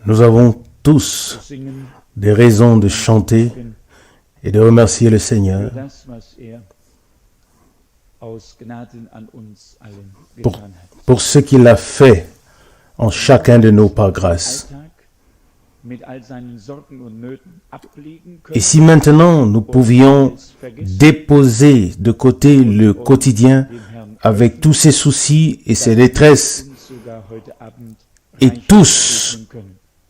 Nous avons tous des raisons de chanter et de remercier le Seigneur pour ce qu'il a fait en chacun de nous par grâce. Et si maintenant nous pouvions déposer de côté le quotidien avec tous ses soucis et ses détresses et tous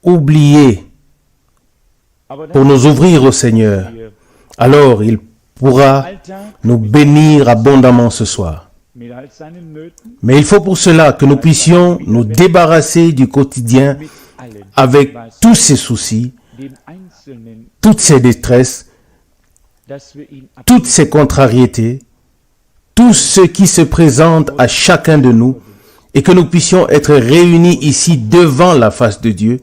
oublier pour nous ouvrir au Seigneur, alors il pourra nous bénir abondamment ce soir. Mais il faut pour cela que nous puissions nous débarrasser du quotidien avec tous ces soucis, toutes ces détresses, toutes ces contrariétés, tout ce qui se présente à chacun de nous, et que nous puissions être réunis ici devant la face de Dieu,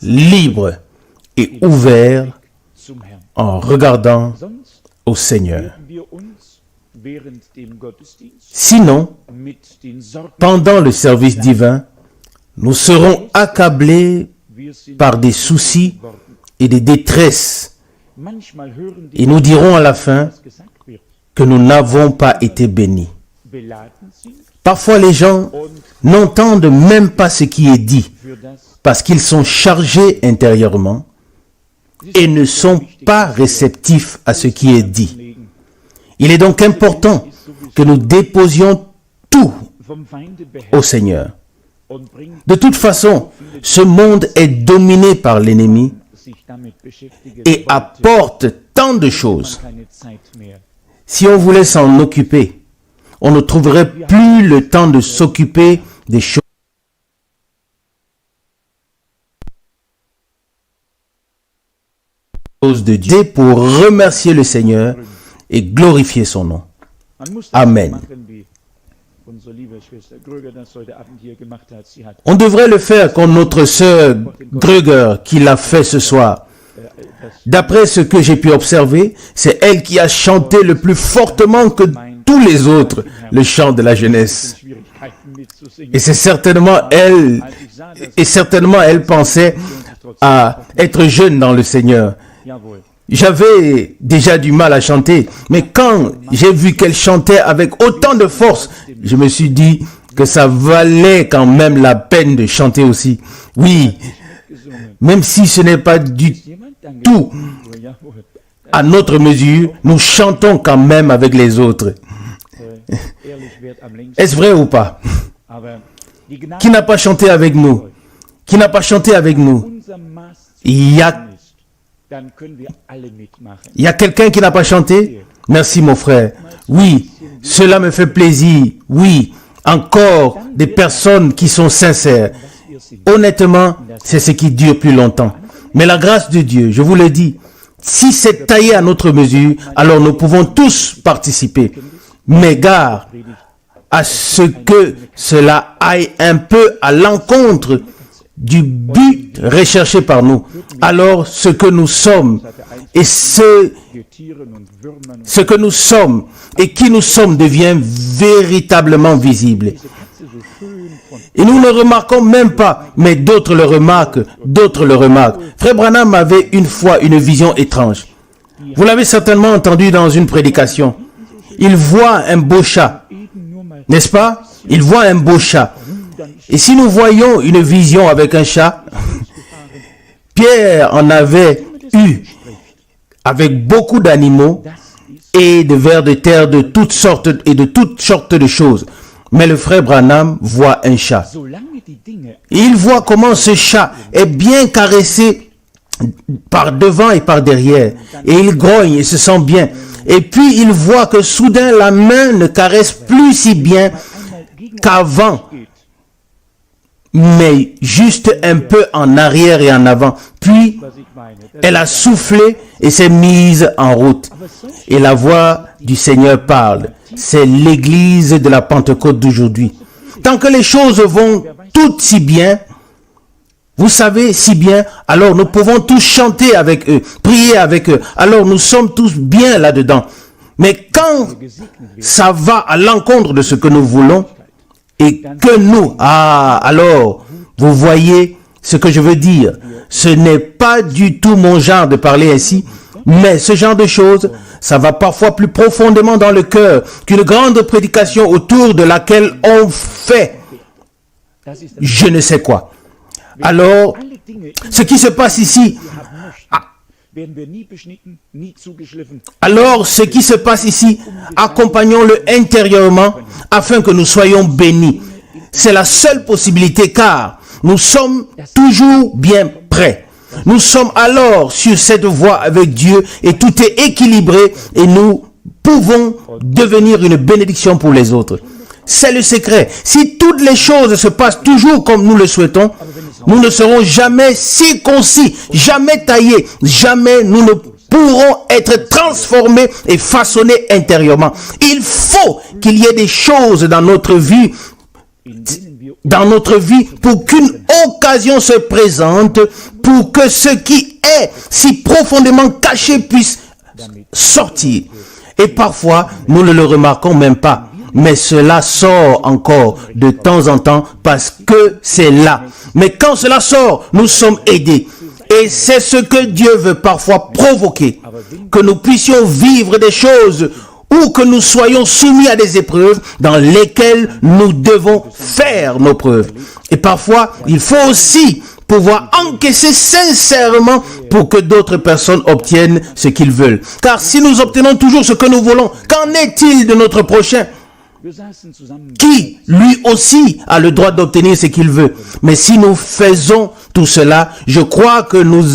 libres et ouverts en regardant au Seigneur. Sinon, pendant le service divin, nous serons accablés par des soucis et des détresses, et nous dirons à la fin que nous n'avons pas été bénis. Parfois, les gens n'entendent même pas ce qui est dit, parce qu'ils sont chargés intérieurement et ne sont pas réceptifs à ce qui est dit. Il est donc important que nous déposions tout au Seigneur. De toute façon, ce monde est dominé par l'ennemi et apporte tant de choses. Si on voulait s'en occuper, on ne trouverait plus le temps de s'occuper des choses de Dieu pour remercier le Seigneur et glorifier son nom. Amen. On devrait le faire comme notre sœur Gröger qui l'a fait ce soir. D'après ce que j'ai pu observer, c'est elle qui a chanté le plus fortement que tous les autres le chant de la jeunesse. Et c'est certainement elle pensait à être jeune dans le Seigneur. J'avais déjà du mal à chanter, mais quand j'ai vu qu'elle chantait avec autant de force, je me suis dit que ça valait quand même la peine de chanter aussi. Oui, même si ce n'est pas du tout à notre mesure, nous chantons quand même avec les autres. Est-ce vrai ou pas? Qui n'a pas chanté avec nous? Qui n'a pas chanté avec nous? Il y a quelqu'un qui n'a pas chanté? Merci mon frère. Oui, cela me fait plaisir. Oui, encore des personnes qui sont sincères. Honnêtement, c'est ce qui dure plus longtemps. Mais la grâce de Dieu, je vous le dis, si c'est taillé à notre mesure, alors nous pouvons tous participer. Mais gare à ce que cela aille un peu à l'encontre du but recherché par nous. Alors ce que nous sommes et ce que nous sommes et qui nous sommes devient véritablement visible. Et nous ne remarquons même pas, mais d'autres le remarquent, Frère Branham avait une fois une vision étrange. Vous l'avez certainement entendu dans une prédication. Il voit un beau chat, n'est-ce pas? Il voit un beau chat. Et si nous voyons une vision avec un chat, Pierre en avait eu avec beaucoup d'animaux et de vers de terre de toutes sortes de choses. Mais le frère Branham voit un chat. Il voit comment ce chat est bien caressé par devant et par derrière. Et il grogne et se sent bien. Et puis il voit que soudain la main ne caresse plus si bien qu'avant, mais juste un peu en arrière et en avant. Puis elle a soufflé et s'est mise en route. Et la voix du Seigneur parle. C'est l'église de la Pentecôte d'aujourd'hui. Tant que les choses vont toutes si bien, vous savez, si bien, alors nous pouvons tous chanter avec eux, prier avec eux. Alors nous sommes tous bien là-dedans. Mais quand ça va à l'encontre de ce que nous voulons, et que nous, alors, Vous voyez ce que je veux dire? Ce n'est pas du tout mon genre de parler ainsi, mais ce genre de choses, ça va parfois plus profondément dans le cœur qu'une grande prédication autour de laquelle on fait je ne sais quoi. Alors, ce qui se passe ici, accompagnons-le intérieurement afin que nous soyons bénis. C'est la seule possibilité car nous sommes toujours bien prêts. Nous sommes alors sur cette voie avec Dieu et tout est équilibré et nous pouvons devenir une bénédiction pour les autres. C'est le secret. Si toutes les choses se passent toujours comme nous le souhaitons, nous ne serons jamais circoncis, jamais taillés, jamais nous ne pourront être transformés et façonnés intérieurement. Il faut qu'il y ait des choses dans notre vie pour qu'une occasion se présente, pour que ce qui est si profondément caché puisse sortir. Et parfois, nous ne le remarquons même pas. Mais cela sort encore de temps en temps parce que c'est là. Mais quand cela sort, nous sommes aidés. Et c'est ce que Dieu veut parfois provoquer. Que nous puissions vivre des choses ou que nous soyons soumis à des épreuves dans lesquelles nous devons faire nos preuves. Et parfois, il faut aussi pouvoir encaisser sincèrement pour que d'autres personnes obtiennent ce qu'ils veulent. Car si nous obtenons toujours ce que nous voulons, qu'en est-il de notre prochain ? Qui, lui aussi, a le droit d'obtenir ce qu'il veut. Mais si nous faisons tout cela, je crois que nous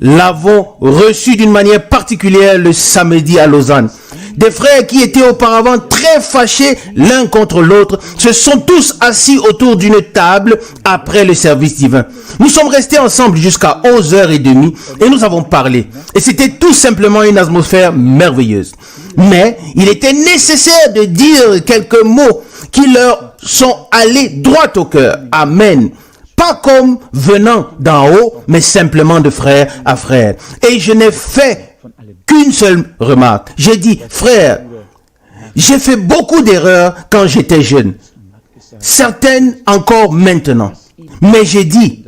l'avons reçu d'une manière particulière le samedi à Lausanne. Des frères qui étaient auparavant très fâchés l'un contre l'autre se sont tous assis autour d'une table après le service divin. Nous sommes restés ensemble jusqu'à 11h30 et nous avons parlé. Et c'était tout simplement une atmosphère merveilleuse. Mais il était nécessaire de dire quelques mots qui leur sont allés droit au cœur. Amen. Pas comme venant d'en haut, mais simplement de frère à frère. Et je n'ai fait qu'une seule remarque. J'ai dit, frère, j'ai fait beaucoup d'erreurs quand j'étais jeune. Certaines encore maintenant. Mais j'ai dit,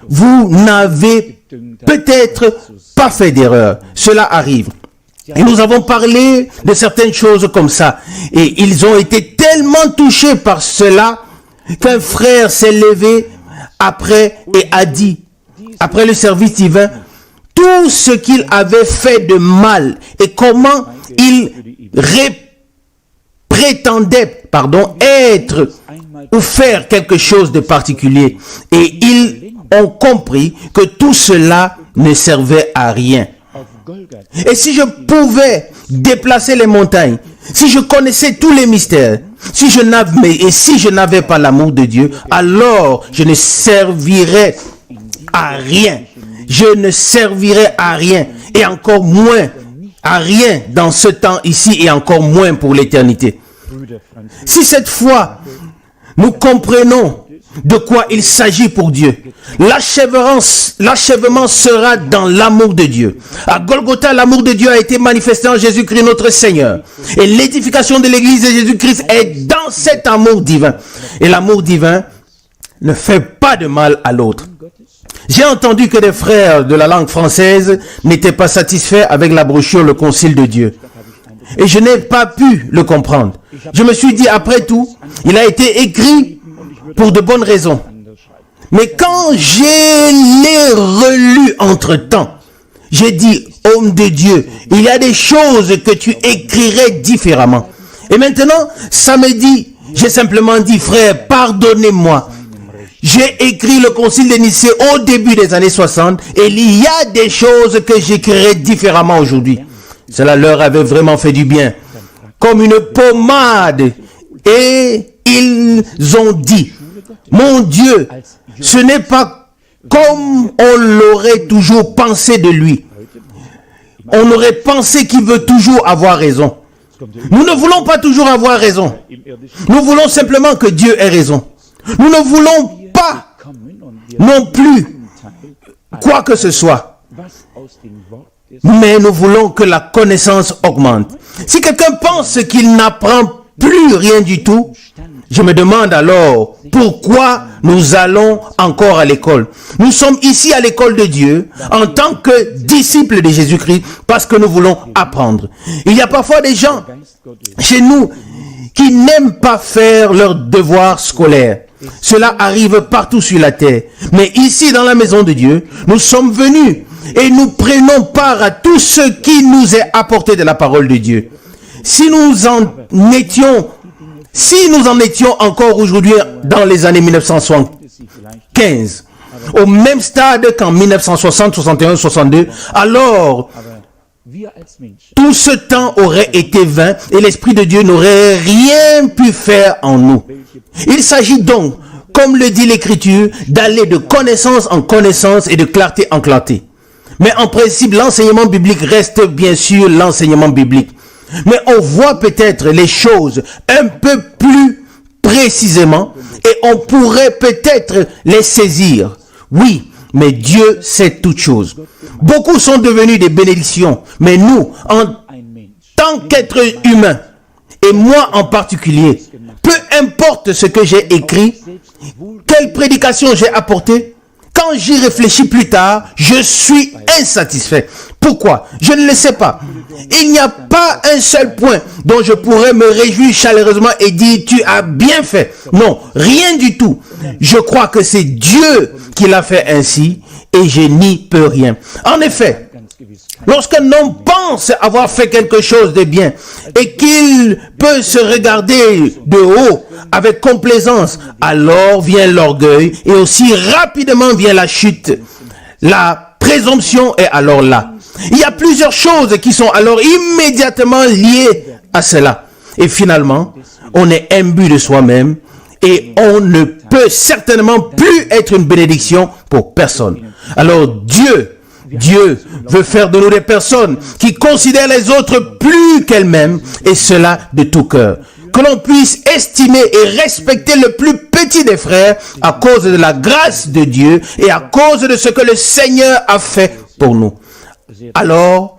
vous n'avez peut-être pas fait d'erreur. Cela arrive. Et nous avons parlé de certaines choses comme ça. Et ils ont été tellement touchés par cela qu'un frère s'est levé après et a dit, après le service divin, tout ce qu'il avait fait de mal et comment il prétendait être ou faire quelque chose de particulier. Et ils ont compris que tout cela ne servait à rien. Et si je pouvais déplacer les montagnes, si je connaissais tous les mystères, si je n'avais pas l'amour de Dieu, alors je ne servirais à rien. Je ne servirais à rien, et encore moins à rien dans ce temps ici, et encore moins pour l'éternité. Si cette fois, nous comprenons de quoi il s'agit pour Dieu, l'achèvement sera dans l'amour de Dieu. À Golgotha, l'amour de Dieu a été manifesté en Jésus-Christ notre Seigneur. Et l'édification de l'Église de Jésus-Christ est dans cet amour divin. Et l'amour divin ne fait pas de mal à l'autre. J'ai entendu que des frères de la langue française n'étaient pas satisfaits avec la brochure Le Concile de Dieu. Et je n'ai pas pu le comprendre. Je me suis dit, après tout, il a été écrit pour de bonnes raisons. Mais quand je l'ai relu entre-temps, j'ai dit, homme de Dieu, il y a des choses que tu écrirais différemment. Et maintenant, samedi, j'ai simplement dit, frère, pardonnez-moi. J'ai écrit le Concile de Nicée au début des années 60 et il y a des choses que j'écrirais différemment aujourd'hui. Cela leur avait vraiment fait du bien. Comme une pommade. Et ils ont dit, mon Dieu, ce n'est pas comme on l'aurait toujours pensé de lui. On aurait pensé qu'il veut toujours avoir raison. Nous ne voulons pas toujours avoir raison. Nous voulons simplement que Dieu ait raison. Nous ne voulons pas non plus quoi que ce soit. Mais nous voulons que la connaissance augmente. Si quelqu'un pense qu'il n'apprend plus rien du tout, Je me demande alors pourquoi nous allons encore à l'école. Nous sommes ici à l'école de Dieu en tant que disciples de Jésus-Christ parce que nous voulons apprendre. Il y a parfois des gens chez nous qui n'aiment pas faire leurs devoirs scolaires. Cela arrive partout sur la terre. Mais ici dans la maison de Dieu, nous sommes venus et nous prenons part à tout ce qui nous est apporté de la parole de Dieu. Si nous en étions encore aujourd'hui dans les années 1975, au même stade qu'en 1960, 61, 62, alors tout ce temps aurait été vain et l'Esprit de Dieu n'aurait rien pu faire en nous. Il s'agit donc, comme le dit l'Écriture, d'aller de connaissance en connaissance et de clarté en clarté. Mais en principe, l'enseignement biblique reste bien sûr l'enseignement biblique. Mais on voit peut-être les choses un peu plus précisément et on pourrait peut-être les saisir. Oui, mais Dieu sait toutes choses. Beaucoup sont devenus des bénédictions, mais nous, en tant qu'êtres humains, et moi en particulier, peu importe ce que j'ai écrit, quelle prédication j'ai apportée, quand j'y réfléchis plus tard, je suis insatisfait. Pourquoi? Je ne le sais pas. Il n'y a pas un seul point dont je pourrais me réjouir chaleureusement et dire tu as bien fait. Non, rien du tout. Je crois que c'est Dieu qui l'a fait ainsi et je n'y peux rien. En effet, lorsqu'un homme pense avoir fait quelque chose de bien et qu'il peut se regarder de haut avec complaisance, alors vient l'orgueil et aussi rapidement vient la chute. La présomption est alors là. Il y a plusieurs choses qui sont alors immédiatement liées à cela. Et finalement, on est imbu de soi-même et on ne peut certainement plus être une bénédiction pour personne. Alors Dieu veut faire de nous des personnes qui considèrent les autres plus qu'elles-mêmes et cela de tout cœur. Que l'on puisse estimer et respecter le plus petit des frères à cause de la grâce de Dieu et à cause de ce que le Seigneur a fait pour nous. Alors,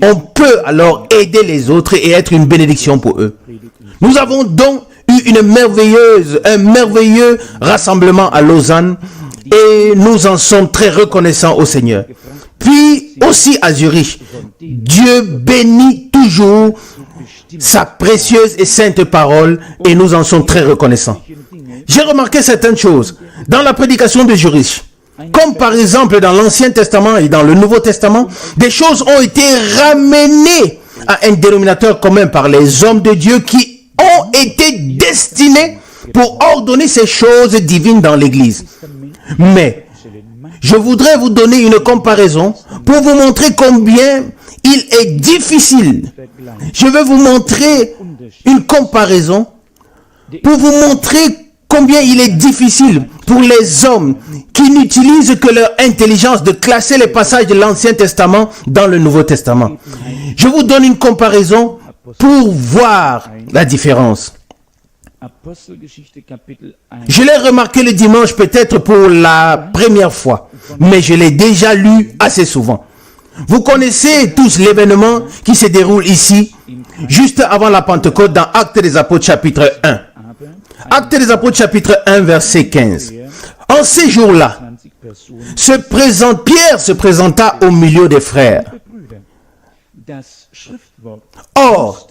on peut alors aider les autres et être une bénédiction pour eux. Nous avons donc eu un merveilleux rassemblement à Lausanne et nous en sommes très reconnaissants au Seigneur. Puis aussi à Zurich, Dieu bénit toujours sa précieuse et sainte parole et nous en sommes très reconnaissants. J'ai remarqué certaines choses dans la prédication de Zurich. Comme par exemple dans l'Ancien Testament et dans le Nouveau Testament, des choses ont été ramenées à un dénominateur commun par les hommes de Dieu qui ont été destinés pour ordonner ces choses divines dans l'Église. Mais je voudrais vous donner une comparaison pour vous montrer combien il est difficile. Je vais vous montrer une comparaison pour vous montrer combien il est difficile pour les hommes qui n'utilisent que leur intelligence de classer les passages de l'Ancien Testament dans le Nouveau Testament. Je vous donne une comparaison pour voir la différence. Je l'ai remarqué le dimanche peut-être pour la première fois, mais je l'ai déjà lu assez souvent. Vous connaissez tous l'événement qui se déroule ici, juste avant la Pentecôte dans Actes des Apôtres chapitre 1. Actes des Apôtres chapitre 1 verset 15. En ces jours-là, Pierre se présenta au milieu des frères. Or,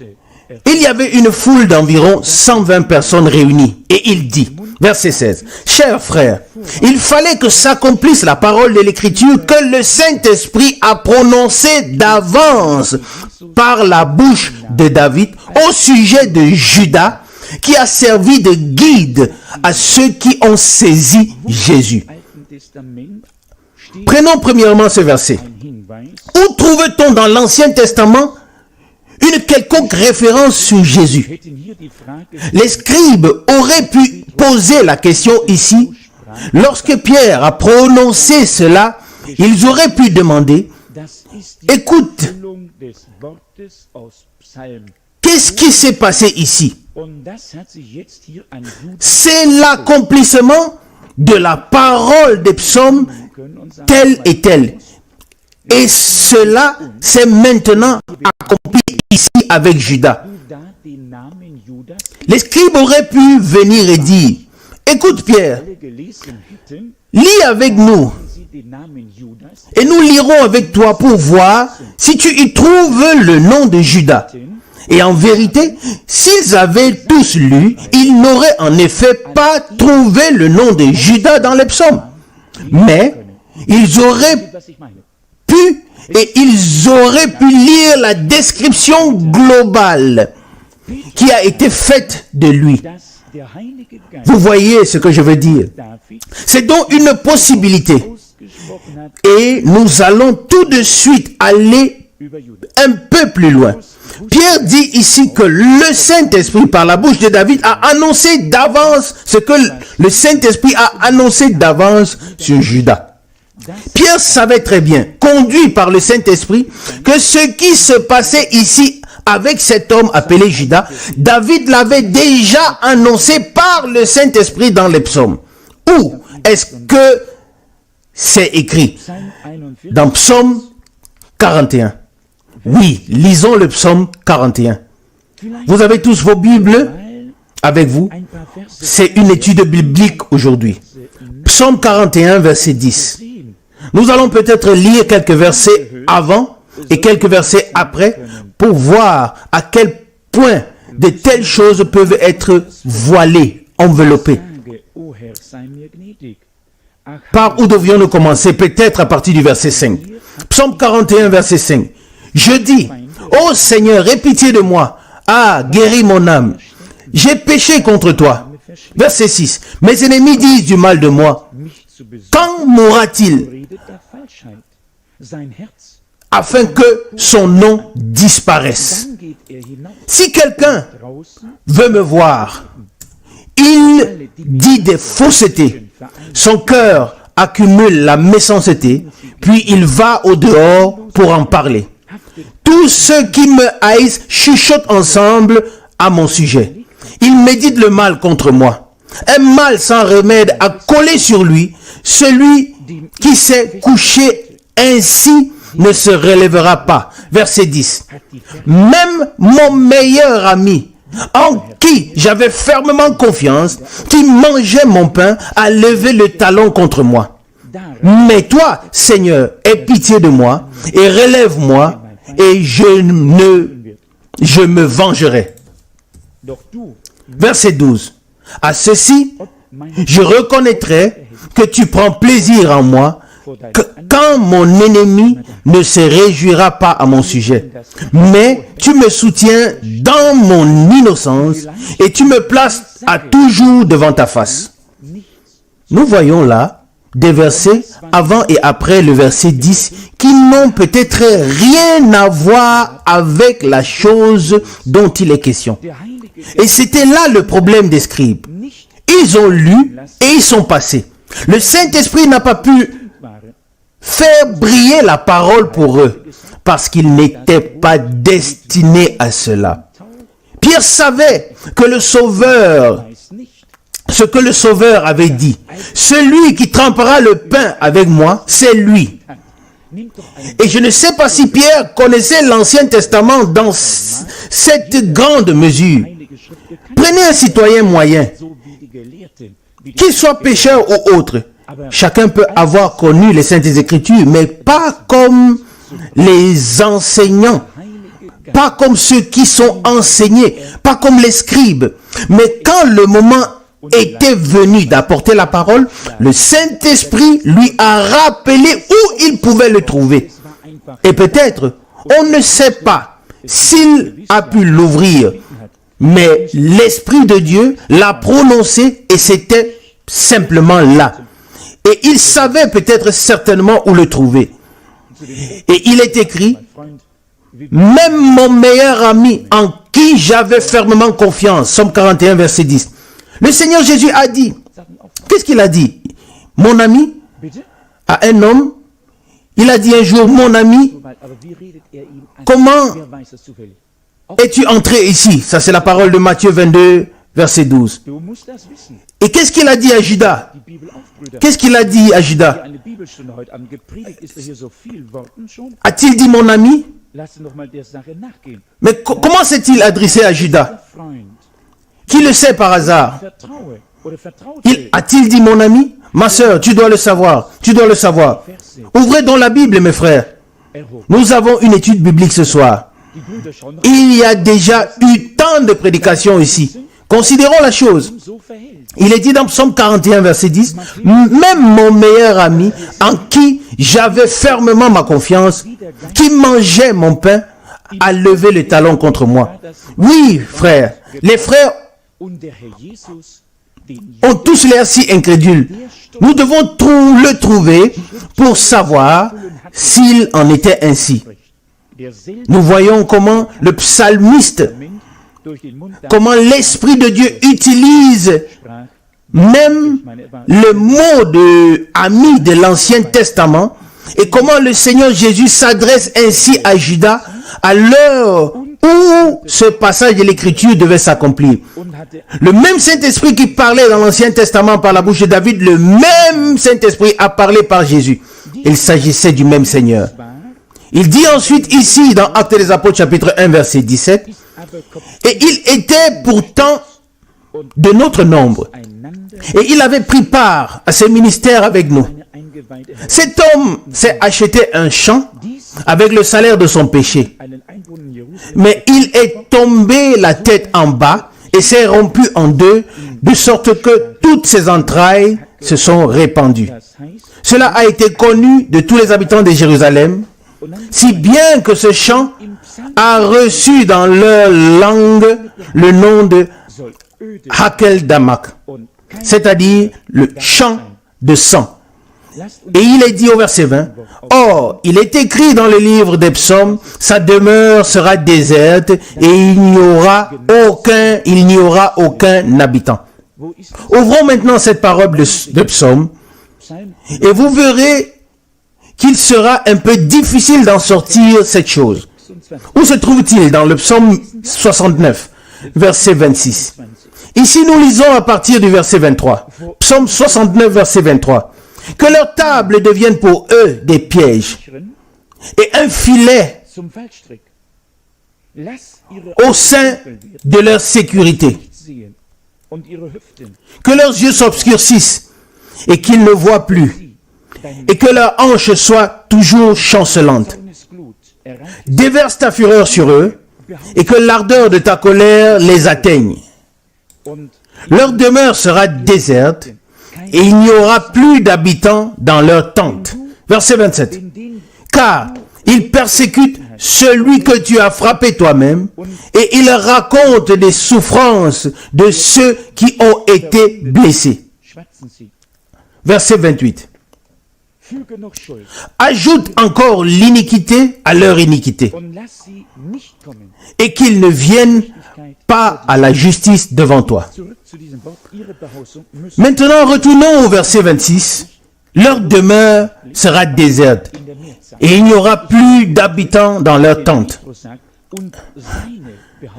il y avait une foule d'environ 120 personnes réunies et il dit, verset 16, « Chers frères, il fallait que s'accomplisse la parole de l'Écriture que le Saint-Esprit a prononcée d'avance par la bouche de David au sujet de Judas, qui a servi de guide à ceux qui ont saisi Jésus. » Prenons premièrement ce verset. Où trouve-t-on dans l'Ancien Testament une quelconque référence sur Jésus? Les scribes auraient pu poser la question ici. Lorsque Pierre a prononcé cela, ils auraient pu demander, écoute, qu'est-ce qui s'est passé ici? C'est l'accomplissement de la parole des psaumes telle et telle. Et cela s'est maintenant accompli ici avec Judas. Les scribes auraient pu venir et dire, écoute Pierre, lis avec nous et nous lirons avec toi pour voir si tu y trouves le nom de Judas. Et en vérité, s'ils avaient tous lu, ils n'auraient en effet pas trouvé le nom de Judas dans les psaumes. Mais ils auraient pu lire la description globale qui a été faite de lui. Vous voyez ce que je veux dire? C'est donc une possibilité. Et nous allons tout de suite aller un peu plus loin. Pierre dit ici que le Saint-Esprit, par la bouche de David, a annoncé d'avance ce que le Saint-Esprit a annoncé d'avance sur Judas. Pierre savait très bien, conduit par le Saint-Esprit, que ce qui se passait ici avec cet homme appelé Judas, David l'avait déjà annoncé par le Saint-Esprit dans les psaumes. Où est-ce que c'est écrit? Dans Psaume 41. Oui, lisons le Psaume 41. Vous avez tous vos Bibles avec vous? C'est une étude biblique aujourd'hui. Psaume 41, verset 10. Nous allons peut-être lire quelques versets avant et quelques versets après pour voir à quel point de telles choses peuvent être voilées, enveloppées. Par où devions-nous commencer? Peut-être à partir du verset 5. Psaume 41, verset 5. Je dis, ô Seigneur, aie pitié de moi. Ah, guéris mon âme. J'ai péché contre toi. Verset 6. Mes ennemis disent du mal de moi. Quand mourra-t-il? Afin que son nom disparaisse. Si quelqu'un veut me voir, il dit des faussetés. Son cœur accumule la méchanceté, puis il va au dehors pour en parler. Tous ceux qui me haïssent chuchotent ensemble à mon sujet. Ils méditent le mal contre moi. Un mal sans remède a collé sur lui. Celui qui s'est couché ainsi ne se relèvera pas. Verset 10. Même mon meilleur ami, en qui j'avais fermement confiance, qui mangeait mon pain, a levé le talon contre moi. Mais toi, Seigneur, aie pitié de moi et relève-moi, et je me vengerai. Verset 12. À ceci, je reconnaîtrai que tu prends plaisir en moi, quand mon ennemi ne se réjouira pas à mon sujet. Mais tu me soutiens dans mon innocence et tu me places à toujours devant ta face. Nous voyons là des versets avant et après le verset 10 qui n'ont peut-être rien à voir avec la chose dont il est question. Et c'était là le problème des scribes. Ils ont lu et ils sont passés. Le Saint-Esprit n'a pas pu faire briller la parole pour eux parce qu'ils n'étaient pas destinés à cela. Pierre savait que ce que le Sauveur avait dit, celui qui trempera le pain avec moi, c'est lui. Et je ne sais pas si Pierre connaissait l'Ancien Testament dans cette grande mesure. Prenez un citoyen moyen, qu'il soit pécheur ou autre. Chacun peut avoir connu les Saintes Écritures, mais pas comme les enseignants, pas comme ceux qui sont enseignés, pas comme les scribes. Mais quand le moment était venu d'apporter la parole, le Saint-Esprit lui a rappelé où il pouvait le trouver. Et peut-être, on ne sait pas s'il a pu l'ouvrir, mais l'Esprit de Dieu l'a prononcé et c'était simplement là. Et il savait peut-être certainement où le trouver. Et il est écrit, même mon meilleur ami en qui j'avais fermement confiance, Somme 41, verset 10. Le Seigneur Jésus a dit, qu'est-ce qu'il a dit? Mon ami, à un homme, il a dit un jour, mon ami, comment es-tu entré ici? Ça c'est la parole de Matthieu 22, verset 12. Et qu'est-ce qu'il a dit à Judas? Qu'est-ce qu'il a dit à Judas? A-t-il dit mon ami? Mais comment s'est-il adressé à Judas? Qui le sait par hasard? A-t-il dit, mon ami? Ma sœur, tu dois le savoir. Tu dois le savoir. Ouvrez donc la Bible, mes frères. Nous avons une étude biblique ce soir. Il y a déjà eu tant de prédications ici. Considérons la chose. Il est dit dans Psaume 41, verset 10, « Même mon meilleur ami, en qui j'avais fermement ma confiance, qui mangeait mon pain, a levé le talon contre moi. » Oui, frères, les frères ont tous l'air si incrédules. Nous devons le trouver pour savoir s'il en était ainsi. Nous voyons comment le psalmiste, comment l'Esprit de Dieu utilise même le mot de ami de l'Ancien Testament et comment le Seigneur Jésus s'adresse ainsi à Judas à l'heure où ce passage de l'Écriture devait s'accomplir. Le même Saint-Esprit qui parlait dans l'Ancien Testament par la bouche de David, le même Saint-Esprit a parlé par Jésus. Il s'agissait du même Seigneur. Il dit ensuite ici dans Actes des Apôtres chapitre 1 verset 17, « Et il était pourtant de notre nombre, et il avait pris part à ce ministère avec nous. Cet homme s'est acheté un champ avec le salaire de son péché, mais il est tombé la tête en bas et s'est rompu en deux, de sorte que toutes ses entrailles se sont répandues. Cela a été connu de tous les habitants de Jérusalem, si bien que ce champ a reçu dans leur langue le nom de Hakel-Damak, c'est-à-dire le champ de sang. Et il est dit au verset 20, « Or, il est écrit dans le livre des psaumes, sa demeure sera déserte et il n'y aura aucun habitant. » Ouvrons maintenant cette parole de psaume et vous verrez qu'il sera un peu difficile d'en sortir cette chose. Où se trouve-t-il? Dans le psaume 69, verset 26. Ici, nous lisons à partir du verset 23. Psaume 69, verset 23. « Que leur table devienne pour eux des pièges et un filet au sein de leur sécurité. Que leurs yeux s'obscurcissent et qu'ils ne voient plus, et que leurs hanches soient toujours chancelantes. Déverse ta fureur sur eux, et que l'ardeur de ta colère les atteigne. Leur demeure sera déserte, et il n'y aura plus d'habitants dans leur tente. » Verset 27. « Car ils persécutent celui que tu as frappé toi-même, et ils racontent des souffrances de ceux qui ont été blessés. » Verset 28. « Ajoute encore l'iniquité à leur iniquité, et qu'ils ne viennent pas à la justice devant toi. » Maintenant, retournons au verset 26. « Leur demeure sera déserte, et il n'y aura plus d'habitants dans leur tente. »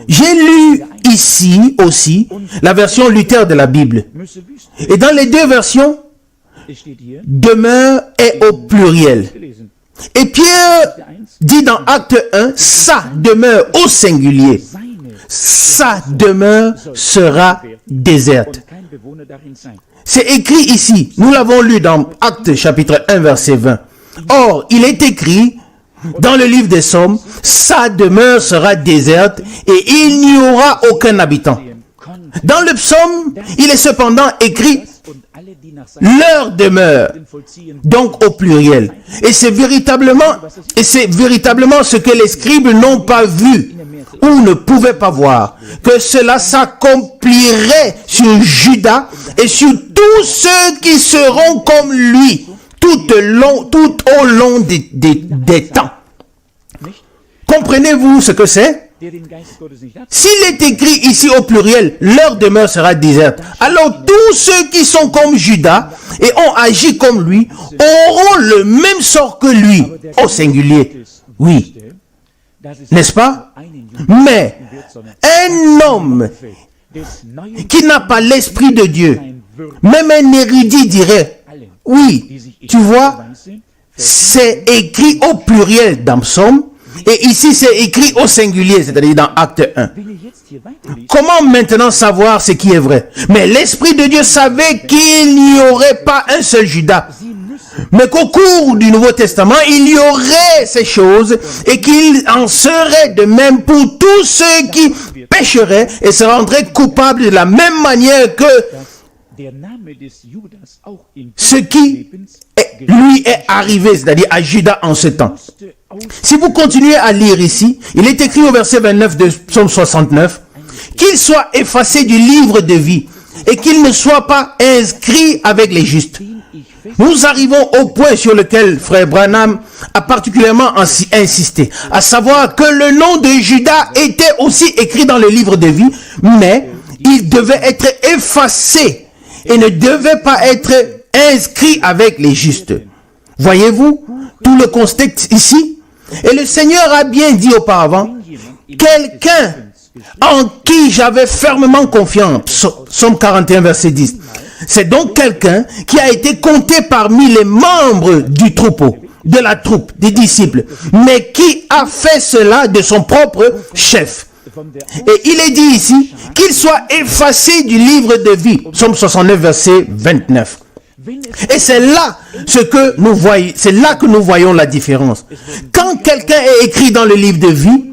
J'ai lu ici aussi la version Luther de la Bible. Et dans les deux versions, demeure est au pluriel. Et Pierre dit dans Acte 1, sa demeure au singulier. Sa demeure sera déserte. C'est écrit ici, nous l'avons lu dans Acte chapitre 1 verset 20. Or, il est écrit dans le livre des Psaumes, sa demeure sera déserte et il n'y aura aucun habitant. Dans le psaume, il est cependant écrit leur demeure, donc au pluriel. Et c'est véritablement ce que les scribes n'ont pas vu ou ne pouvaient pas voir, que cela s'accomplirait sur Judas et sur tous ceux qui seront comme lui tout au long des temps. Comprenez-vous ce que c'est? S'il est écrit ici au pluriel, leur demeure sera déserte, alors tous ceux qui sont comme Judas et ont agi comme lui auront le même sort que lui, au singulier. Oui, n'est-ce pas? Mais un homme qui n'a pas l'Esprit de Dieu, même un érudit dirait, oui, tu vois, c'est écrit au pluriel dans Psaume, Et ici, c'est écrit au singulier, c'est-à-dire dans Acte 1. Comment maintenant savoir ce qui est vrai? Mais l'Esprit de Dieu savait qu'il n'y aurait pas un seul Judas. Mais qu'au cours du Nouveau Testament, il y aurait ces choses et qu'il en serait de même pour tous ceux qui pécheraient et se rendraient coupables de la même manière que ce qui lui est arrivé, c'est-à-dire à Judas en ce temps. Si vous continuez à lire ici, il est écrit au verset 29 de Psaume 69, qu'il soit effacé du livre de vie et qu'il ne soit pas inscrit avec les justes. Nous arrivons au point sur lequel frère Branham a particulièrement insisté, à savoir que le nom de Judas était aussi écrit dans le livre de vie, mais il devait être effacé et ne devait pas être inscrit avec les justes. Voyez-vous tout le contexte ici? Et le Seigneur a bien dit auparavant, quelqu'un en qui j'avais fermement confiance, Psaume 41 verset 10. C'est donc quelqu'un qui a été compté parmi les membres du troupeau, de la troupe, des disciples, mais qui a fait cela de son propre chef. Et il est dit ici qu'il soit effacé du livre de vie, Psaume 69 verset 29. Et c'est là que nous voyons la différence. Quand quelqu'un est écrit dans le livre de vie,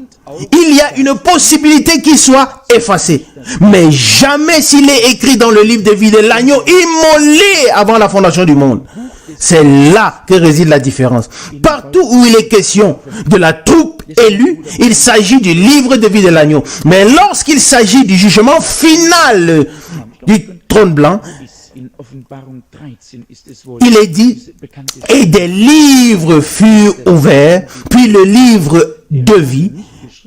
il y a une possibilité qu'il soit effacé. Mais jamais s'il est écrit dans le livre de vie de l'agneau immolé avant la fondation du monde. C'est là que réside la différence. Partout où il est question de la troupe élue, il s'agit du livre de vie de l'agneau. Mais lorsqu'il s'agit du jugement final du trône blanc, il est dit, et des livres furent ouverts, puis le livre de vie,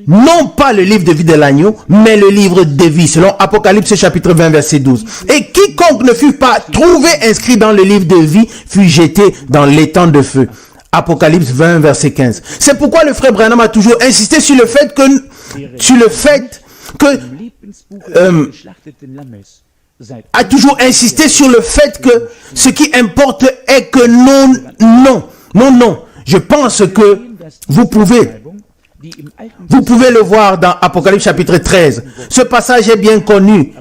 non pas le livre de vie de l'agneau, mais le livre de vie, selon Apocalypse chapitre 20 verset 12. Et quiconque ne fut pas trouvé inscrit dans le livre de vie fut jeté dans l'étang de feu. Apocalypse 20 verset 15. C'est pourquoi le frère Branham a toujours insisté sur le fait que ce qui importe est que non. Je pense que vous pouvez le voir dans Apocalypse chapitre 13. Ce passage est bien connu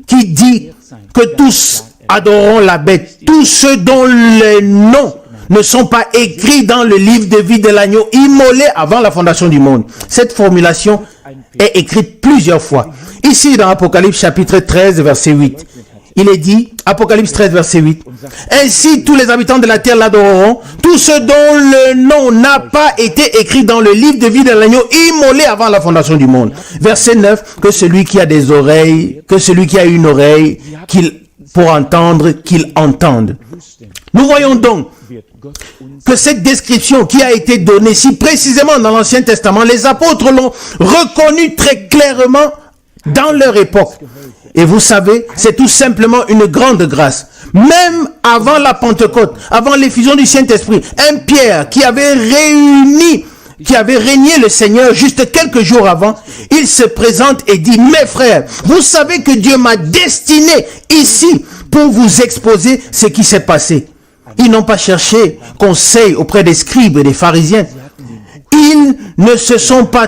qui dit que tous adoreront la bête, tous ceux dont les noms ne sont pas écrits dans le livre de vie de l'agneau immolé avant la fondation du monde. Cette formulation est écrite plusieurs fois. Ici dans Apocalypse chapitre 13 verset 8. Il est dit, Apocalypse 13 verset 8, ainsi tous les habitants de la terre l'adoreront, tous ceux dont le nom n'a pas été écrit dans le livre de vie de l'agneau immolé avant la fondation du monde. Verset 9, que celui qui a des oreilles, que celui qui a une oreille, pour entendre, qu'il entende. Nous voyons donc que cette description qui a été donnée si précisément dans l'Ancien Testament, les apôtres l'ont reconnue très clairement dans leur époque. Et vous savez, c'est tout simplement une grande grâce. Même avant la Pentecôte, avant l'effusion du Saint-Esprit, un Pierre qui avait régné le Seigneur juste quelques jours avant, il se présente et dit, mes frères, vous savez que Dieu m'a destiné ici pour vous exposer ce qui s'est passé. Ils n'ont pas cherché conseil auprès des scribes et des pharisiens. Ils ne se sont pas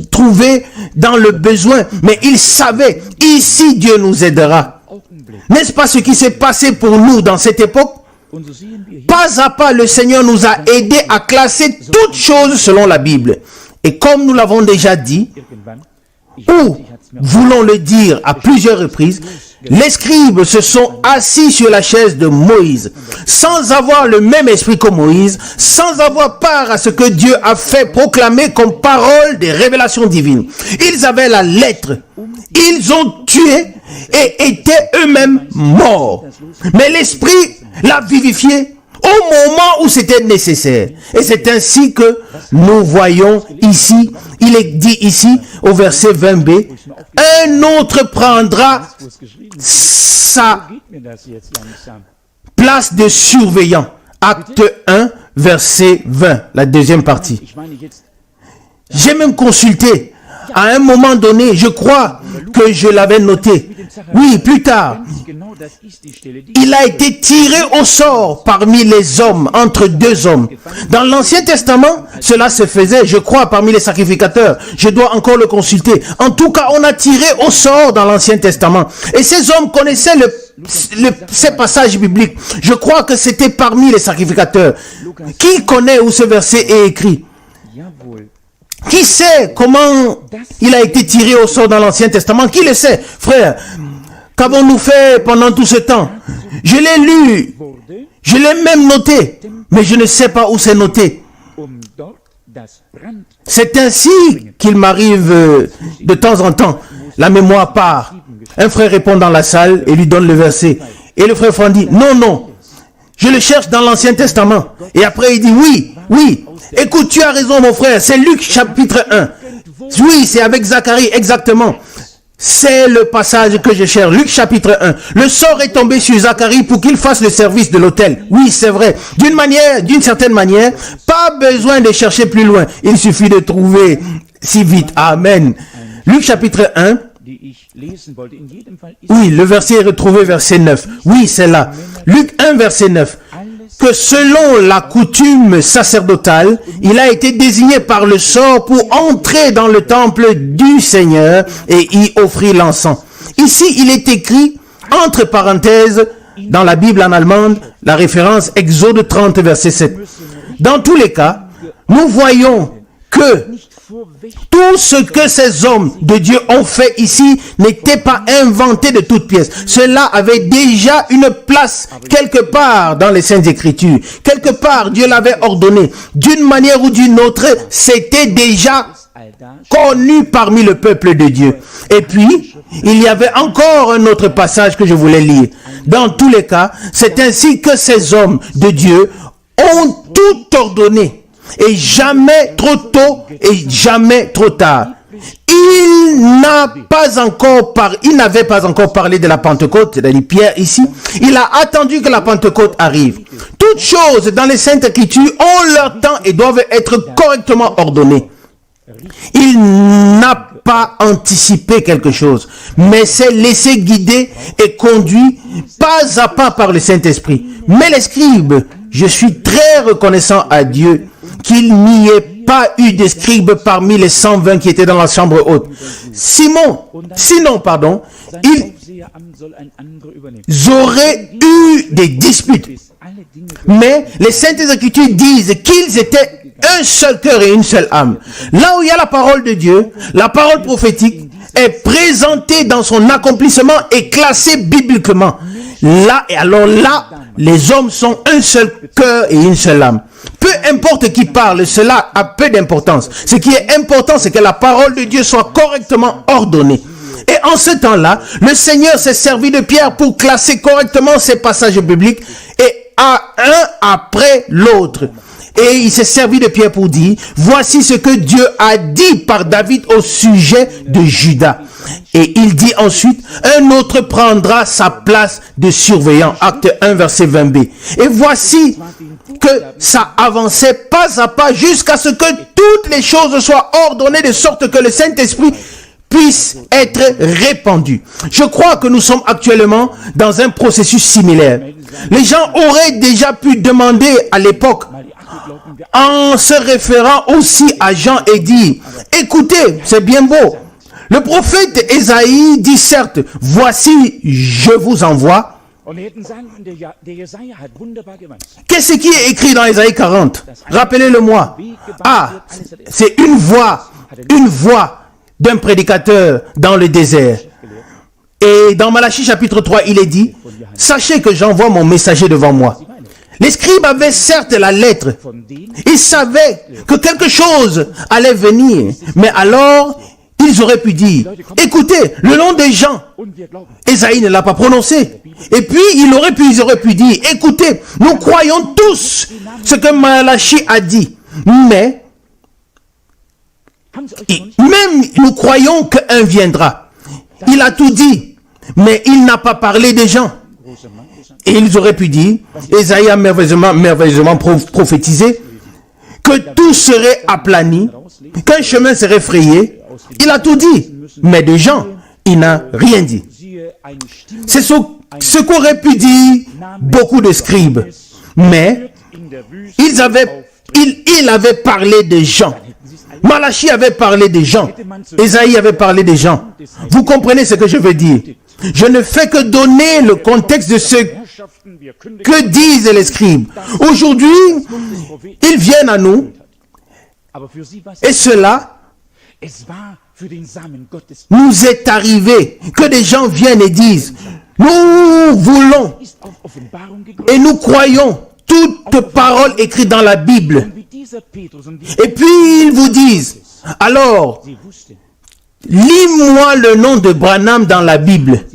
trouvés dans le besoin, mais ils savaient, ici Dieu nous aidera. N'est-ce pas ce qui s'est passé pour nous dans cette époque? Pas à pas, le Seigneur nous a aidés à classer toutes choses selon la Bible. Et comme nous l'avons déjà dit, ou voulons le dire à plusieurs reprises, les scribes se sont assis sur la chaise de Moïse, sans avoir le même esprit que Moïse, sans avoir part à ce que Dieu a fait proclamer comme parole des révélations divines. Ils avaient la lettre, ils ont tué et étaient eux-mêmes morts. Mais l'esprit l'a vivifié au moment où c'était nécessaire. Et c'est ainsi que nous voyons ici, il est dit ici au verset 20b, un autre prendra sa place de surveillant. Acte 1, verset 20, la deuxième partie. J'ai même consulté, à un moment donné, je crois, que je l'avais noté. Oui, plus tard, il a été tiré au sort parmi les hommes, entre deux hommes. Dans l'Ancien Testament, cela se faisait, je crois, parmi les sacrificateurs. Je dois encore le consulter. En tout cas, on a tiré au sort dans l'Ancien Testament. Et ces hommes connaissaient ces passages bibliques. Je crois que c'était parmi les sacrificateurs. Qui connaît où ce verset est écrit? Qui sait comment il a été tiré au sort dans l'Ancien Testament? Qui le sait, frère? Qu'avons-nous fait pendant tout ce temps? Je l'ai lu, je l'ai même noté, mais je ne sais pas où c'est noté. C'est ainsi qu'il m'arrive de temps en temps. La mémoire part. Un frère répond dans la salle et lui donne le verset. Et le frère Franck dit, non, non, je le cherche dans l'Ancien Testament. Et après il dit, oui, oui. Écoute, tu as raison mon frère, c'est Luc chapitre 1. Oui, c'est avec Zacharie, exactement. C'est le passage que je cherche. Luc chapitre 1. Le sort est tombé sur Zacharie pour qu'il fasse le service de l'autel. Oui, c'est vrai. D'une certaine manière, pas besoin de chercher plus loin. Il suffit de trouver si vite. Amen. Luc chapitre 1. Oui, le verset est retrouvé, verset 9. Oui, c'est là. Luc 1, verset 9. Que selon la coutume sacerdotale, il a été désigné par le sort pour entrer dans le temple du Seigneur et y offrir l'encens. Ici, il est écrit, entre parenthèses, dans la Bible en allemande, la référence Exode 30, verset 7. Dans tous les cas, nous voyons que tout ce que ces hommes de Dieu ont fait ici n'était pas inventé de toutes pièces. Cela avait déjà une place quelque part dans les Saintes Écritures. Quelque part, Dieu l'avait ordonné. D'une manière ou d'une autre, c'était déjà connu parmi le peuple de Dieu. Et puis, il y avait encore un autre passage que je voulais lire. Dans tous les cas, c'est ainsi que ces hommes de Dieu ont tout ordonné. Et jamais trop tôt et jamais trop tard. Il n'avait pas encore parlé de la Pentecôte, c'est-à-dire Pierre ici. Il a attendu que la Pentecôte arrive. Toutes choses dans les Saintes Écritures ont leur temps et doivent être correctement ordonnées. Il n'a pas anticipé quelque chose, mais s'est laissé guider et conduit pas à pas par le Saint-Esprit. Mais les scribes, je suis très reconnaissant à Dieu qu'il n'y ait pas eu de scribes parmi les 120 qui étaient dans la chambre haute. Sinon, ils auraient eu des disputes. Mais les Saintes Écritures disent qu'ils étaient un seul cœur et une seule âme. Là où il y a la parole de Dieu, la parole prophétique est présentée dans son accomplissement et classée bibliquement. Là, et alors là, les hommes sont un seul cœur et une seule âme. Peu importe qui parle, cela a peu d'importance. Ce qui est important, c'est que la parole de Dieu soit correctement ordonnée. Et en ce temps-là, le Seigneur s'est servi de Pierre pour classer correctement ces passages bibliques et un après l'autre. Et il s'est servi de Pierre pour dire, voici ce que Dieu a dit par David au sujet de Juda. Et il dit ensuite, un autre prendra sa place de surveillant. Acte 1, verset 20b. Et voici que ça avançait pas à pas jusqu'à ce que toutes les choses soient ordonnées de sorte que le Saint-Esprit puisse être répandu. Je crois que nous sommes actuellement dans un processus similaire. Les gens auraient déjà pu demander à l'époque, en se référant aussi à Jean et dire, écoutez, c'est bien beau. Le prophète Ésaïe dit certes, voici, je vous envoie. Qu'est-ce qui est écrit dans Ésaïe 40? Rappelez-le-moi. Ah, c'est une voix d'un prédicateur dans le désert. Et dans Malachie chapitre 3, il est dit, sachez que j'envoie mon messager devant moi. Les scribes avaient certes la lettre. Ils savaient que quelque chose allait venir. Mais alors, ils auraient pu dire, écoutez, le nom des gens, Ésaïe ne l'a pas prononcé. Et puis, ils auraient pu dire, écoutez, nous croyons tous ce que Malachie a dit. Mais, même nous croyons qu'un viendra. Il a tout dit, mais il n'a pas parlé des gens. Et ils auraient pu dire, Ésaïe a merveilleusement prophétisé, que tout serait aplani, qu'un chemin serait frayé. Il a tout dit. Mais des gens, il n'a rien dit. C'est ce qu'auraient pu dire beaucoup de scribes. Mais il avait parlé des gens. Malachie avait parlé des gens. Ésaïe avait parlé des gens. Vous comprenez ce que je veux dire? Je ne fais que donner le contexte de ce que disent les scribes. Aujourd'hui, ils viennent à nous. Et cela nous est arrivé. Que des gens viennent et disent, nous voulons et nous croyons toute parole écrite dans la Bible. Et puis ils vous disent, alors, lis-moi le nom de Branham dans la Bible.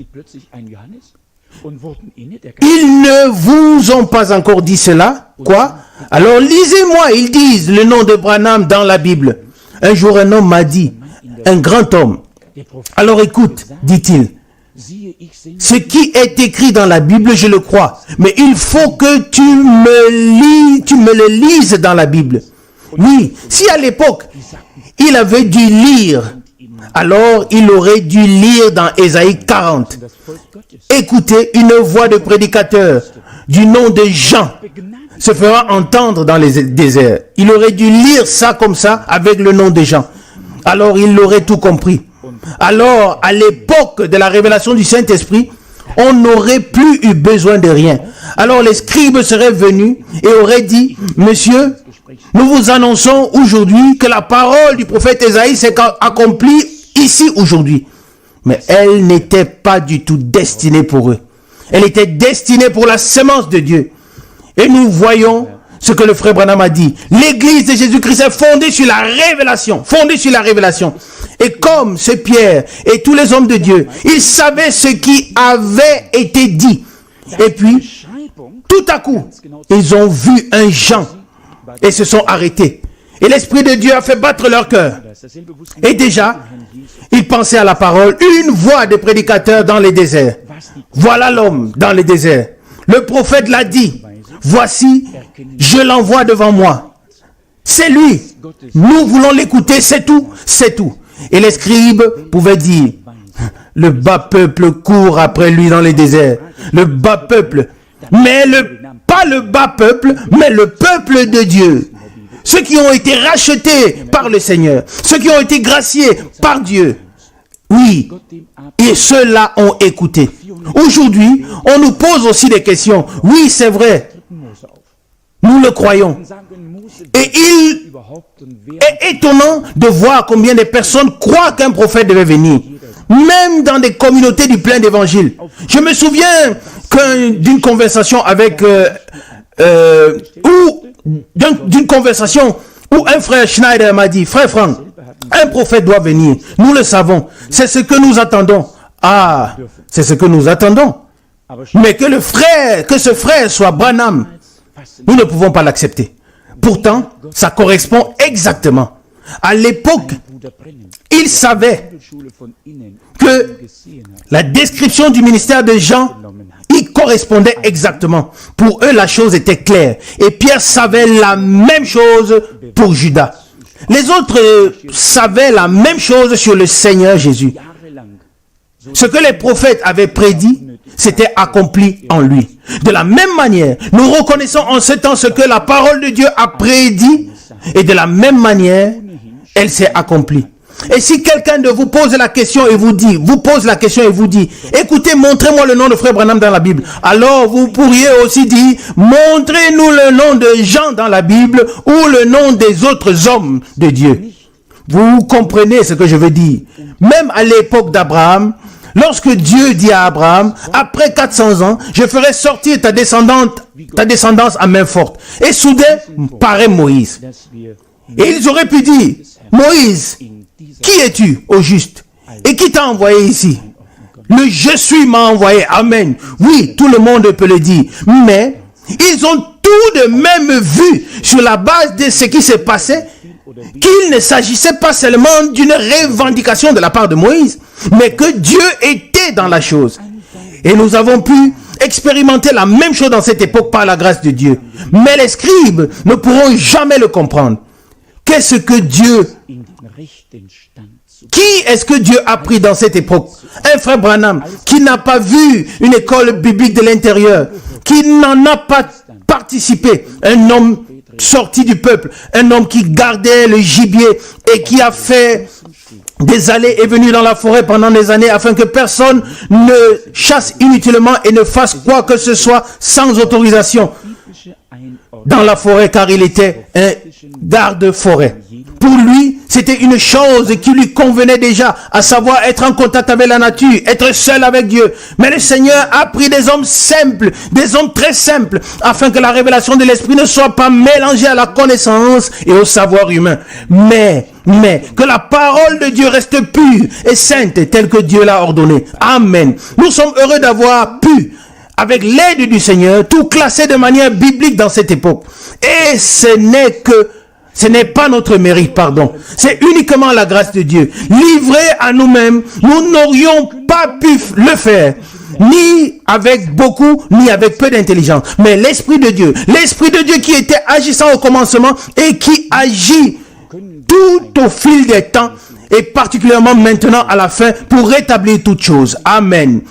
Ils ne vous ont pas encore dit cela. Quoi? Alors lisez-moi, ils disent le nom de Branham dans la Bible. Un jour un homme m'a dit, un grand homme. Alors écoute, dit-il, ce qui est écrit dans la Bible, je le crois. Mais il faut que tu me le lises dans la Bible. Oui, si à l'époque, il avait dû lire, alors il aurait dû lire dans Ésaïe 40. Écoutez, une voix de prédicateur du nom de Jean se fera entendre dans les déserts. Il aurait dû lire ça comme ça avec le nom de Jean. Alors il aurait tout compris. Alors, à l'époque de la révélation du Saint-Esprit, on n'aurait plus eu besoin de rien. Alors les scribes seraient venus et auraient dit, monsieur, nous vous annonçons aujourd'hui que la parole du prophète Ésaïe s'est accomplie ici aujourd'hui. Mais elle n'était pas du tout destinée pour eux. Elle était destinée pour la semence de Dieu. Et nous voyons ce que le frère Branham a dit. L'église de Jésus-Christ est fondée sur la révélation. Fondée sur la révélation. Et comme c'est Pierre et tous les hommes de Dieu, ils savaient ce qui avait été dit. Et puis, tout à coup, ils ont vu un Jean et se sont arrêtés. Et l'Esprit de Dieu a fait battre leur cœur. Et déjà, ils pensaient à la parole. Une voix de prédicateur dans les déserts. Voilà l'homme dans les déserts. Le prophète l'a dit. Voici, je l'envoie devant moi. C'est lui. Nous voulons l'écouter, c'est tout. C'est tout. Et les scribes pouvaient dire, le bas peuple court après lui dans les déserts. Le bas peuple. Mais pas le bas peuple, mais le peuple de Dieu. Ceux qui ont été rachetés par le Seigneur. Ceux qui ont été graciés par Dieu. Oui. Et ceux-là ont écouté. Aujourd'hui, on nous pose aussi des questions. Oui, c'est vrai. Nous le croyons. Et il est étonnant de voir combien de personnes croient qu'un prophète devait venir. Même dans des communautés du plein d'évangile. Je me souviens d'une conversation avec... d'une conversation où un frère Schneider m'a dit, frère Franck, un prophète doit venir. Nous le savons. C'est ce que nous attendons. Ah, c'est ce que nous attendons. Mais que ce frère soit Branham, nous ne pouvons pas l'accepter. Pourtant, ça correspond exactement. À l'époque, ils savaient que la description du ministère de Jean, il correspondait exactement. Pour eux, la chose était claire. Et Pierre savait la même chose pour Judas. Les autres savaient la même chose sur le Seigneur Jésus. Ce que les prophètes avaient prédit, s'était accompli en lui. De la même manière, nous reconnaissons en ce temps ce que la parole de Dieu a prédit, et de la même manière, elle s'est accomplie. Et si quelqu'un de vous pose la question et vous dit, écoutez, montrez-moi le nom de frère Branham dans la Bible. Alors vous pourriez aussi dire, montrez-nous le nom de Jean dans la Bible ou le nom des autres hommes de Dieu. Vous comprenez ce que je veux dire? Même à l'époque d'Abraham, lorsque Dieu dit à Abraham, après 400 ans, je ferai sortir ta descendance à main forte. Et soudain, paraît Moïse. Et ils auraient pu dire, Moïse, qui es-tu au juste? Et qui t'a envoyé ici? Le je suis m'a envoyé. Amen. Oui, tout le monde peut le dire. Mais ils ont tout de même vu sur la base de ce qui s'est passé qu'il ne s'agissait pas seulement d'une revendication de la part de Moïse, mais que Dieu était dans la chose. Et nous avons pu expérimenter la même chose dans cette époque par la grâce de Dieu. Mais les scribes ne pourront jamais le comprendre. Qu'est-ce que Dieu Qui est-ce que Dieu a pris dans cette époque? Un frère Branham qui n'a pas vu une école biblique de l'intérieur, qui n'en a pas participé, un homme sorti du peuple, un homme qui gardait le gibier et qui a fait des allées et venues dans la forêt pendant des années afin que personne ne chasse inutilement et ne fasse quoi que ce soit sans autorisation dans la forêt, car il était un garde-forêt. Pour lui, c'était une chose qui lui convenait déjà, à savoir être en contact avec la nature, être seul avec Dieu. Mais le Seigneur a pris des hommes simples, des hommes très simples, afin que la révélation de l'Esprit ne soit pas mélangée à la connaissance et au savoir humain. Mais que la parole de Dieu reste pure et sainte, telle que Dieu l'a ordonnée. Amen. Nous sommes heureux d'avoir pu, avec l'aide du Seigneur, tout classer de manière biblique dans cette époque. Et ce n'est pas notre mérite, pardon. C'est uniquement la grâce de Dieu. Livré à nous-mêmes, nous n'aurions pas pu le faire. Ni avec beaucoup, ni avec peu d'intelligence. Mais l'Esprit de Dieu qui était agissant au commencement et qui agit tout au fil des temps et particulièrement maintenant à la fin pour rétablir toutes choses. Amen.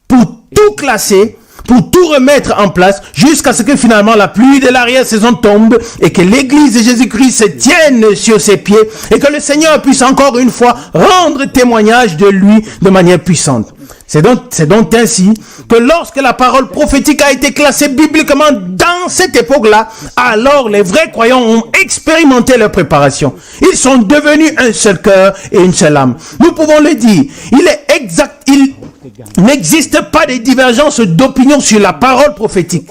Pour tout classer, pour tout remettre en place jusqu'à ce que finalement la pluie de l'arrière-saison tombe et que l'église de Jésus-Christ se tienne sur ses pieds et que le Seigneur puisse encore une fois rendre témoignage de lui de manière puissante. C'est donc ainsi que lorsque la parole prophétique a été classée bibliquement dans cette époque-là, alors les vrais croyants ont expérimenté leur préparation. Ils sont devenus un seul cœur et une seule âme. Nous pouvons le dire. Il n'existe pas de divergence d'opinion sur la parole prophétique.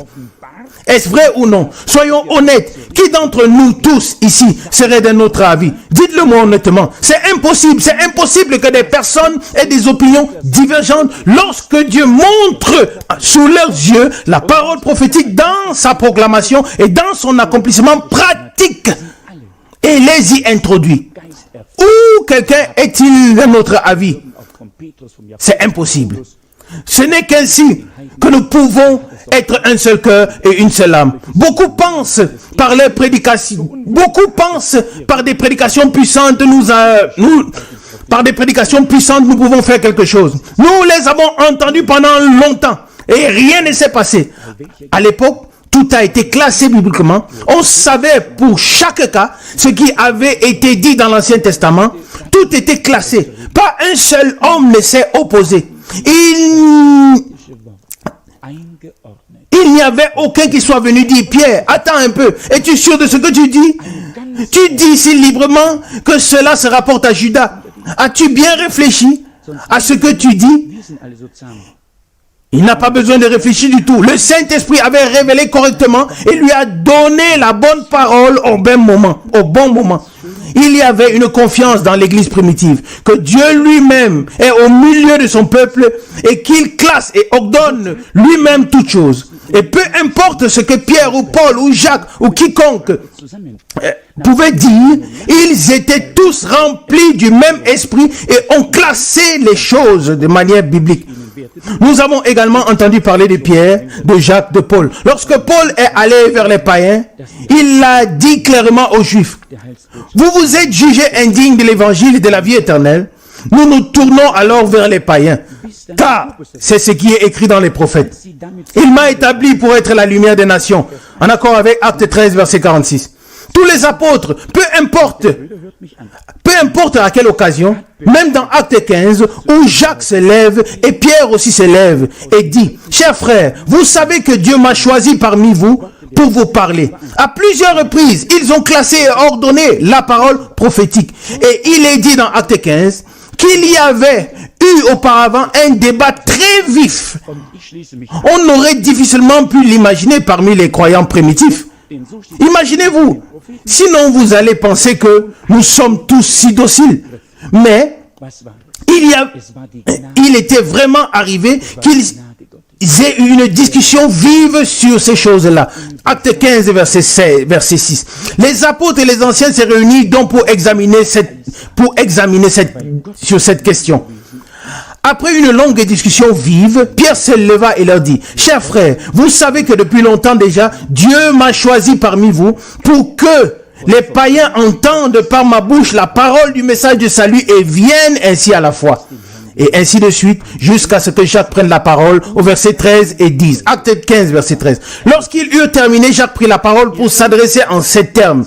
Est-ce vrai ou non? Soyons honnêtes. Qui d'entre nous tous ici serait d'un autre avis? Dites-le moi honnêtement. C'est impossible. C'est impossible que des personnes aient des opinions divergentes lorsque Dieu montre sous leurs yeux la parole prophétique dans sa proclamation et dans son accomplissement pratique et les y introduit. Ou quelqu'un est-il d'un autre avis? C'est impossible. Ce n'est qu'ainsi que nous pouvons être un seul cœur et une seule âme. Beaucoup pensent par leurs prédications, par des prédications puissantes, par des prédications puissantes, nous pouvons faire quelque chose. Nous les avons entendues pendant longtemps et rien ne s'est passé. À l'époque, tout a été classé bibliquement. On savait pour chaque cas ce qui avait été dit dans l'Ancien Testament. Tout était classé. Pas un seul homme ne s'est opposé. Il n'y avait aucun qui soit venu dire: Pierre, attends un peu, es-tu sûr de ce que tu dis? Tu dis si librement que cela se rapporte à Judas. As-tu bien réfléchi à ce que tu dis? Il n'a pas besoin de réfléchir du tout. Le Saint-Esprit avait révélé correctement et lui a donné la bonne parole au bon moment. Il y avait une confiance dans l'église primitive, que Dieu lui-même est au milieu de son peuple et qu'il classe et ordonne lui-même toutes choses. Et peu importe ce que Pierre ou Paul ou Jacques ou quiconque pouvait dire, ils étaient tous remplis du même esprit et ont classé les choses de manière biblique. Nous avons également entendu parler de Pierre, de Jacques, de Paul. Lorsque Paul est allé vers les païens, il a dit clairement aux Juifs: vous vous êtes jugés indignes de l'évangile et de la vie éternelle. Nous nous tournons alors vers les païens, car c'est ce qui est écrit dans les prophètes. Il m'a établi pour être la lumière des nations, en accord avec Acte 13, verset 46. Tous les apôtres, peu importe à quelle occasion, même dans Acte 15, où Jacques se lève et Pierre aussi se lève et dit: chers frères, vous savez que Dieu m'a choisi parmi vous pour vous parler. À plusieurs reprises, ils ont classé et ordonné la parole prophétique. Et il est dit dans Acte 15 qu'il y avait eu auparavant un débat très vif. On aurait difficilement pu l'imaginer parmi les croyants primitifs. Imaginez-vous. Sinon, vous allez penser que nous sommes tous si dociles. Mais il était vraiment arrivé qu'ils aient eu une discussion vive sur ces choses-là. Acte 15, verset 6. Les apôtres et les anciens se réunissent donc pour examiner sur cette question. Après une longue discussion vive, Pierre se leva et leur dit: chers frères, vous savez que depuis longtemps déjà, Dieu m'a choisi parmi vous pour que les païens entendent par ma bouche la parole du message de salut et viennent ainsi à la foi. Et ainsi de suite, jusqu'à ce que Jacques prenne la parole au verset 13 et 10. Acte 15, verset 13. Lorsqu'il eut terminé, Jacques prit la parole pour s'adresser en ces termes.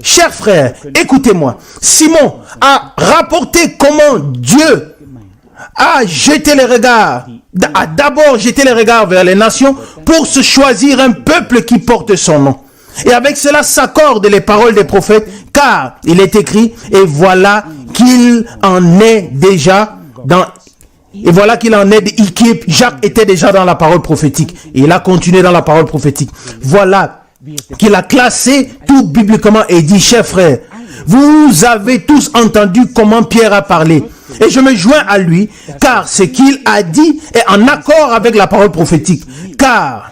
Chers frères, écoutez-moi. Simon a rapporté comment Dieu a jeté les regards, a d'abord jeté les regards vers les nations pour se choisir un peuple qui porte son nom. Et avec cela s'accordent les paroles des prophètes, car il est écrit, et voilà qu'il en est déjà Jacques était déjà dans la parole prophétique. Et il a continué dans la parole prophétique. Voilà qu'il a classé tout bibliquement et dit, chers frères, vous avez tous entendu comment Pierre a parlé. Et je me joins à lui, car ce qu'il a dit est en accord avec la parole prophétique. Car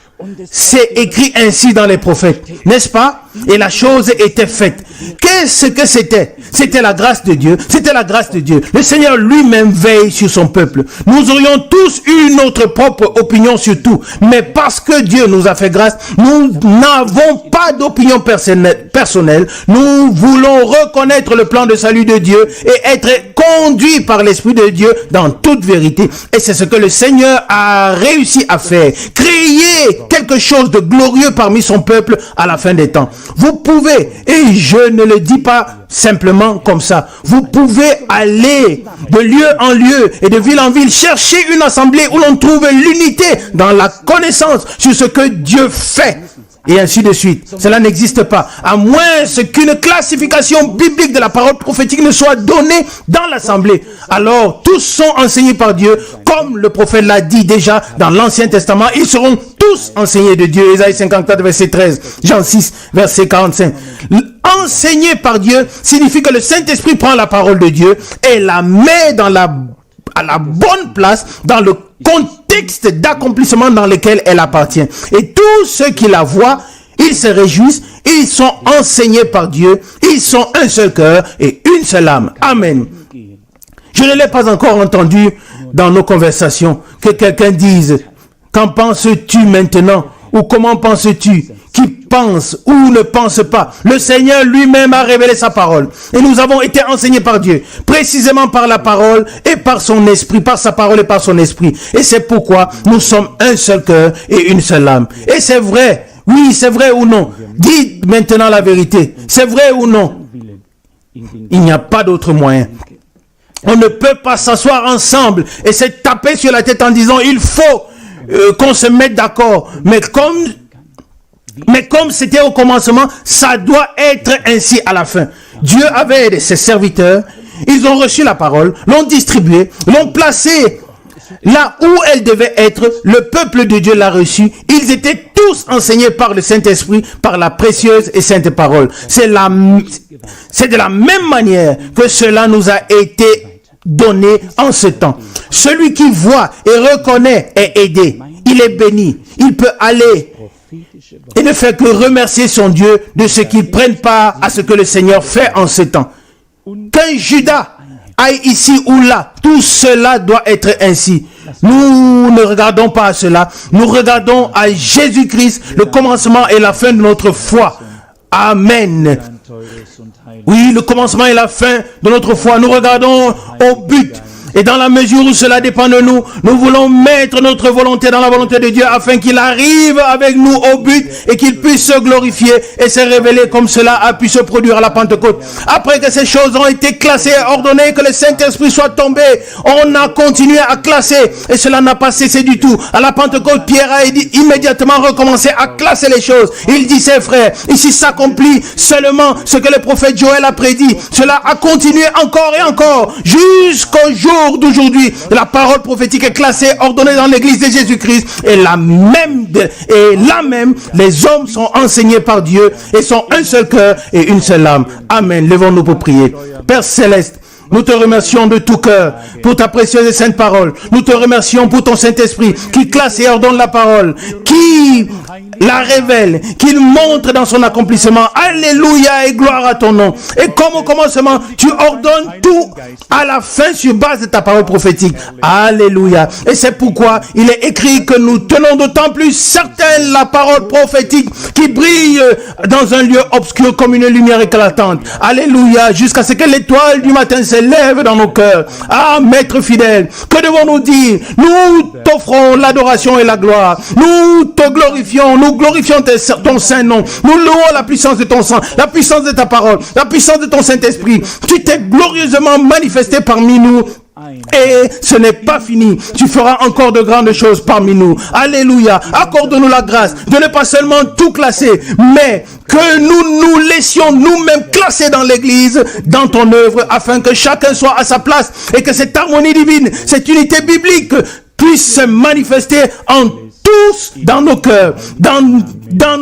c'est écrit ainsi dans les prophètes, n'est-ce pas? Et la chose était faite. Qu'est-ce que c'était? C'était la grâce de Dieu. C'était la grâce de Dieu. Le Seigneur lui-même veille sur son peuple. Nous aurions tous eu notre propre opinion sur tout. Mais parce que Dieu nous a fait grâce, nous n'avons pas d'opinion personnelle. Nous voulons reconnaître le plan de salut de Dieu et être conduits par l'Esprit de Dieu dans toute vérité. Et c'est ce que le Seigneur a réussi à faire. Créer quelque chose de glorieux parmi son peuple à la fin des temps. Vous pouvez, et je ne le dis pas simplement comme ça, vous pouvez aller de lieu en lieu et de ville en ville, chercher une assemblée où l'on trouve l'unité dans la connaissance sur ce que Dieu fait. Et ainsi de suite. Cela n'existe pas. À moins qu'une classification biblique de la parole prophétique ne soit donnée dans l'assemblée. Alors, tous sont enseignés par Dieu, comme le prophète l'a dit déjà dans l'Ancien Testament. Ils seront tous enseignés de Dieu. Ésaïe 54, verset 13. Jean 6, verset 45. Enseigner par Dieu signifie que le Saint-Esprit prend la parole de Dieu et la met à la bonne place dans le contexte d'accomplissement dans lequel elle appartient. Et tous ceux qui la voient, ils se réjouissent, ils sont enseignés par Dieu, ils sont un seul cœur et une seule âme. Amen. Je ne l'ai pas encore entendu dans nos conversations que quelqu'un dise, qu'en penses-tu maintenant? Ou comment penses-tu? Qui pense ou ne pense pas? Le Seigneur lui-même a révélé sa parole. Et nous avons été enseignés par Dieu, précisément par la parole et par son esprit, par sa parole et par son esprit. Et c'est pourquoi nous sommes un seul cœur et une seule âme. Et c'est vrai, oui, c'est vrai ou non? Dites maintenant la vérité. C'est vrai ou non? Il n'y a pas d'autre moyen. On ne peut pas s'asseoir ensemble et se taper sur la tête en disant il faut qu'on se mette d'accord. Mais comme c'était au commencement, ça doit être ainsi à la fin. Dieu avait ses serviteurs, ils ont reçu la parole, l'ont distribuée, l'ont placée là où elle devait être. Le peuple de Dieu l'a reçue. Ils étaient tous enseignés par le Saint-Esprit, par la précieuse et sainte parole. C'est de la même manière que cela nous a été donné en ce temps. Celui qui voit et reconnaît est aidé. Il est béni. Il peut aller et ne fait que remercier son Dieu de ce qu'il prenne part à ce que le Seigneur fait en ce temps. Qu'un Judas aille ici ou là, tout cela doit être ainsi. Nous ne regardons pas à cela. Nous regardons à Jésus-Christ, le commencement et la fin de notre foi. Amen. Oui, le commencement et la fin de notre foi. Nous regardons au but. Et dans la mesure où cela dépend de nous, nous voulons mettre notre volonté dans la volonté de Dieu afin qu'il arrive avec nous au but et qu'il puisse se glorifier et se révéler comme cela a pu se produire à la Pentecôte. Après que ces choses ont été classées et ordonnées, que le Saint-Esprit soit tombé, on a continué à classer et cela n'a pas cessé du tout. À la Pentecôte, Pierre a immédiatement recommencé à classer les choses. Il dit, ses frères, ici s'accomplit seulement ce que le prophète Joël a prédit. Cela a continué encore et encore jusqu'au jour d'aujourd'hui. La parole prophétique est classée, ordonnée dans l'église de Jésus-Christ et là même, les hommes sont enseignés par Dieu et sont un seul cœur et une seule âme. Amen. Levons-nous pour prier. Père Céleste, nous te remercions de tout cœur pour ta précieuse et sainte parole. Nous te remercions pour ton Saint-Esprit qui classe et ordonne la parole, qui la révèle, qu'il montre dans son accomplissement. Alléluia et gloire à ton nom. Et comme au commencement, tu ordonnes tout à la fin sur base de ta parole prophétique. Alléluia. Et c'est pourquoi il est écrit que nous tenons d'autant plus certaine la parole prophétique qui brille dans un lieu obscur comme une lumière éclatante. Alléluia. Jusqu'à ce que l'étoile du matin s'élève dans nos cœurs. Ah, maître fidèle, que devons-nous dire? Nous t'offrons l'adoration et la gloire. Nous te glorifions. Nous glorifions ton saint nom. Nous louons la puissance de ton sang, la puissance de ta parole, la puissance de ton Saint-Esprit. Tu t'es glorieusement manifesté parmi nous. Et ce n'est pas fini. Tu feras encore de grandes choses parmi nous. Alléluia. Accorde-nous la grâce de ne pas seulement tout classer, mais que nous nous laissions nous-mêmes classer dans l'église, dans ton œuvre, afin que chacun soit à sa place et que cette harmonie divine, cette unité biblique puisse se manifester en tous dans nos cœurs, dans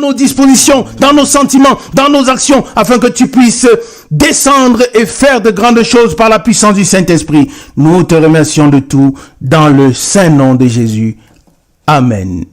nos dispositions, dans nos sentiments, dans nos actions, afin que tu puisses descendre et faire de grandes choses par la puissance du Saint-Esprit. Nous te remercions de tout dans le saint nom de Jésus. Amen.